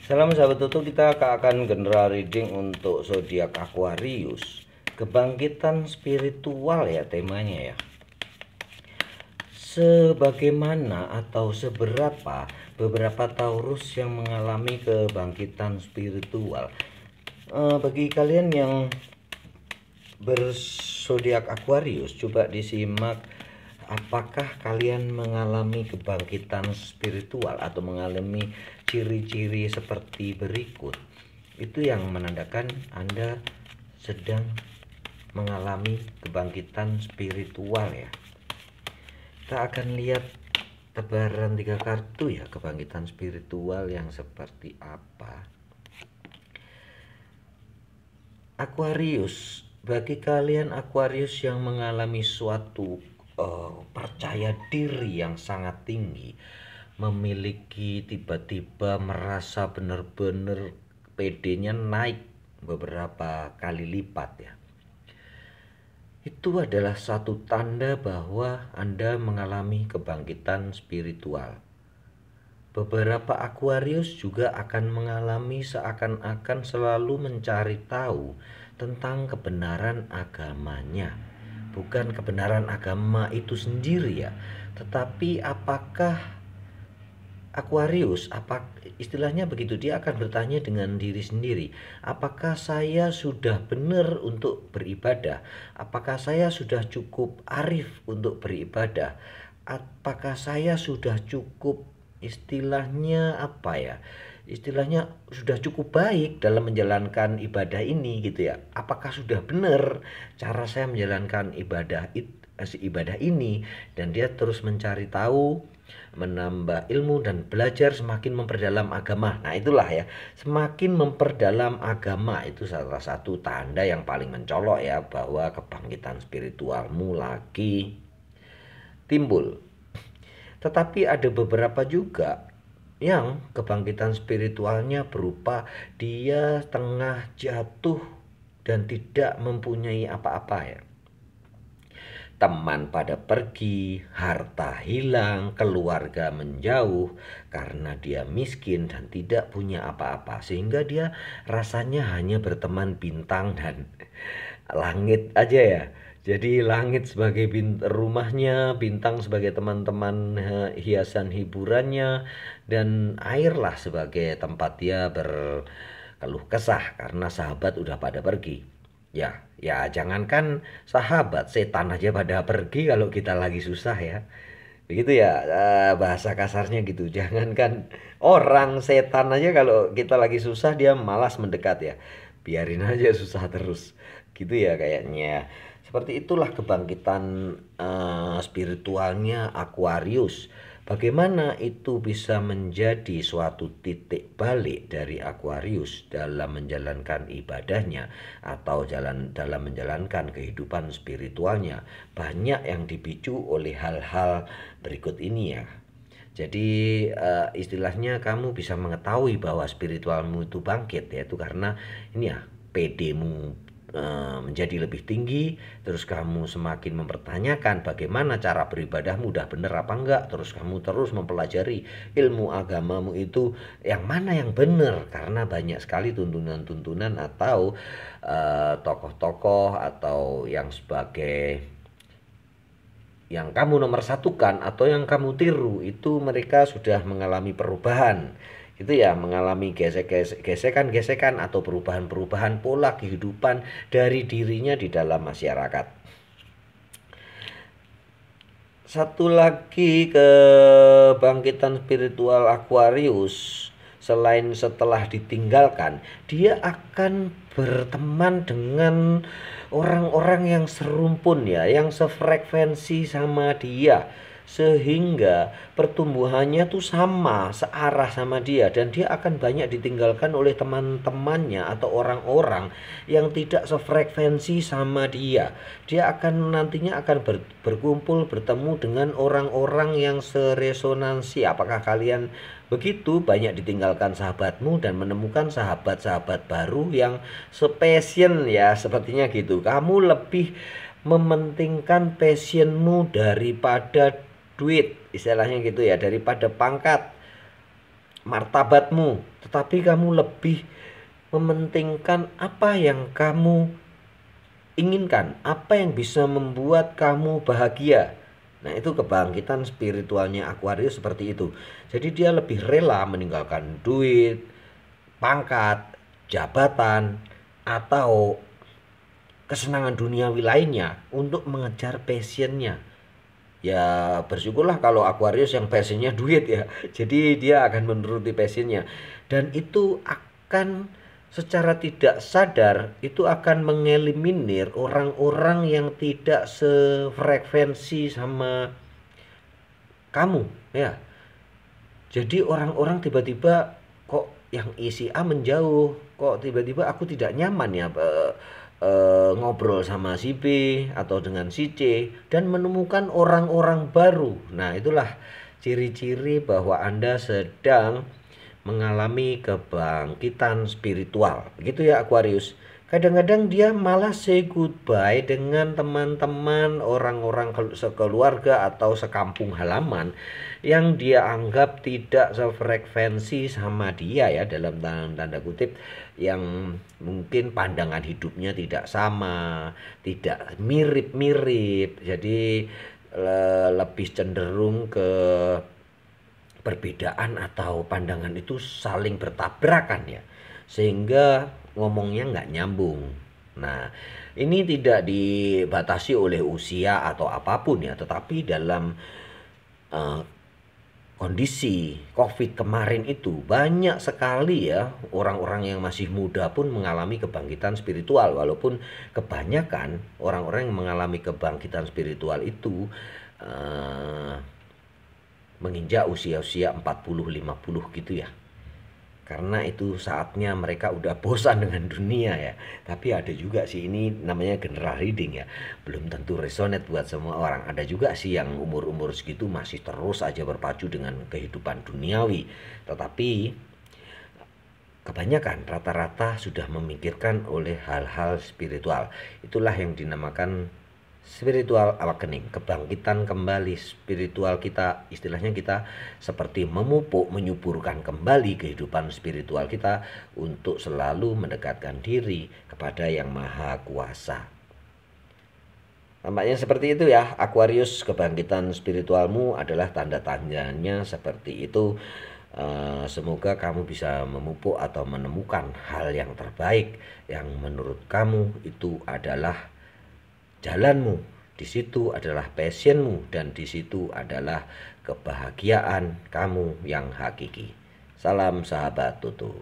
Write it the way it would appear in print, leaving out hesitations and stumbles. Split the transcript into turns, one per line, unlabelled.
Salam sahabat Tutu, kita akan general reading untuk zodiak Aquarius. Kebangkitan spiritual ya temanya ya. Sebagaimana atau seberapa beberapa Taurus yang mengalami kebangkitan spiritual. Bagi kalian yang berzodiak Aquarius, coba disimak apakah kalian mengalami kebangkitan spiritual atau mengalami ciri-ciri seperti berikut. Itu yang menandakan Anda sedang mengalami kebangkitan spiritual ya. Kita akan lihat tebaran 3 kartu ya, kebangkitan spiritual yang seperti apa. Aquarius, bagi kalian Aquarius yang mengalami suatu percaya diri yang sangat tinggi, memiliki tiba-tiba merasa benar-benar PD-nya naik beberapa kali lipat ya. Itu adalah satu tanda bahwa Anda mengalami kebangkitan spiritual. Beberapa Aquarius juga akan mengalami seakan-akan selalu mencari tahu tentang kebenaran agamanya. Bukan kebenaran agama itu sendiri ya, tetapi apakah Aquarius, istilahnya begitu, dia akan bertanya dengan diri sendiri, apakah saya sudah benar untuk beribadah? Apakah saya sudah cukup arif untuk beribadah? Apakah saya sudah cukup istilahnya apa ya? Istilahnya sudah cukup baik dalam menjalankan ibadah ini gitu ya. Apakah sudah benar cara saya menjalankan ibadah ini? Dan dia terus mencari tahu, menambah ilmu dan belajar, semakin memperdalam agama. Nah itulah ya, semakin memperdalam agama itu salah satu tanda yang paling mencolok ya, bahwa kebangkitan spiritualmu lagi timbul. Tetapi ada beberapa juga yang kebangkitan spiritualnya berupa dia tengah jatuh dan tidak mempunyai apa-apa ya. Teman pada pergi, harta hilang, keluarga menjauh karena dia miskin dan tidak punya apa-apa, sehingga dia rasanya hanya berteman bintang dan langit aja ya. Jadi langit sebagai rumahnya, bintang sebagai teman-teman hiasan hiburannya, dan airlah sebagai tempat dia berkeluh kesah karena sahabat udah pada pergi. Ya jangankan sahabat, setan aja pada pergi kalau kita lagi susah ya. Begitu ya, bahasa kasarnya gitu. Jangankan orang, setan aja kalau kita lagi susah dia malas mendekat ya. Biarin aja susah terus. Gitu ya kayaknya. Seperti itulah kebangkitan spiritualnya Aquarius. Bagaimana itu bisa menjadi suatu titik balik dari Aquarius dalam menjalankan ibadahnya atau dalam menjalankan kehidupan spiritualnya? Banyak yang dipicu oleh hal-hal berikut ini ya. Jadi istilahnya kamu bisa mengetahui bahwa spiritualmu itu bangkit, yaitu karena ini ya, PD-mu menjadi lebih tinggi, terus kamu semakin mempertanyakan bagaimana cara beribadahmu, udah bener apa enggak, terus kamu terus mempelajari ilmu agamamu itu yang mana yang benar, karena banyak sekali tuntunan-tuntunan atau tokoh-tokoh atau yang sebagai yang kamu nomor satukan atau yang kamu tiru itu mereka sudah mengalami perubahan. Itu ya, mengalami gesekan-gesekan atau perubahan-perubahan pola kehidupan dari dirinya di dalam masyarakat. Satu lagi kebangkitan spiritual Aquarius, selain setelah ditinggalkan, dia akan berteman dengan orang-orang yang serumpun ya, yang sefrekuensi sama dia, sehingga pertumbuhannya tuh sama, searah sama dia, dan dia akan banyak ditinggalkan oleh teman-temannya atau orang-orang yang tidak sefrekuensi sama dia. Dia akan nantinya akan berkumpul, bertemu dengan orang-orang yang seresonansi. Apakah kalian begitu? Banyak ditinggalkan sahabatmu dan menemukan sahabat-sahabat baru yang sepassion ya, sepertinya gitu. Kamu lebih mementingkan passionmu daripada duit, istilahnya gitu ya, daripada pangkat. martabatmu, tetapi kamu lebih mementingkan apa yang kamu inginkan, apa yang bisa membuat kamu bahagia. Nah, itu kebangkitan spiritualnya Aquarius seperti itu. Jadi dia lebih rela meninggalkan duit, pangkat, jabatan, atau kesenangan duniawi lainnya untuk mengejar passionnya. Ya bersyukurlah kalau Aquarius yang passionnya duit ya. Jadi dia akan menuruti passionnya. Dan itu akan secara tidak sadar itu akan mengeliminir orang-orang yang tidak sefrekuensi sama kamu ya. Jadi orang-orang tiba-tiba kok yang isi A menjauh, kok tiba-tiba aku tidak nyaman ya ngobrol sama si B atau dengan si C dan menemukan orang-orang baru. Nah, itulah ciri-ciri bahwa Anda sedang mengalami kebangkitan spiritual. Begitu ya Aquarius. Kadang-kadang dia malah say goodbye dengan teman-teman, orang-orang sekeluarga atau sekampung halaman yang dia anggap tidak sefrekuensi sama dia ya, dalam tanda kutip, yang mungkin pandangan hidupnya tidak sama, tidak mirip-mirip. Jadi lebih cenderung ke perbedaan atau pandangan itu saling bertabrakan ya, sehingga ngomongnya nggak nyambung. Nah, ini tidak dibatasi oleh usia atau apapun ya, tetapi dalam uh, kondisi COVID kemarin itu banyak sekali ya orang-orang yang masih muda pun mengalami kebangkitan spiritual, walaupun kebanyakan orang-orang yang mengalami kebangkitan spiritual itu uh, menginjak usia-usia 40-50 gitu ya. Karena itu saatnya mereka udah bosan dengan dunia ya. Tapi ada juga sih, ini namanya general reading ya, belum tentu resonate buat semua orang. Ada juga sih yang umur-umur segitu masih terus aja berpacu dengan kehidupan duniawi. Tetapi kebanyakan rata-rata sudah memikirkan oleh hal-hal spiritual. Itulah yang dinamakan spiritual awakening, kebangkitan kembali spiritual kita. Istilahnya kita seperti memupuk, menyuburkan kembali kehidupan spiritual kita untuk selalu mendekatkan diri kepada Yang Maha Kuasa. Tampaknya seperti itu ya Aquarius, kebangkitan spiritualmu adalah tanda-tandanya seperti itu. Semoga kamu bisa memupuk atau menemukan hal yang terbaik yang menurut kamu itu adalah jalanmu, di situ adalah passionmu, dan di situ adalah kebahagiaan kamu yang hakiki. Salam sahabat Tutu.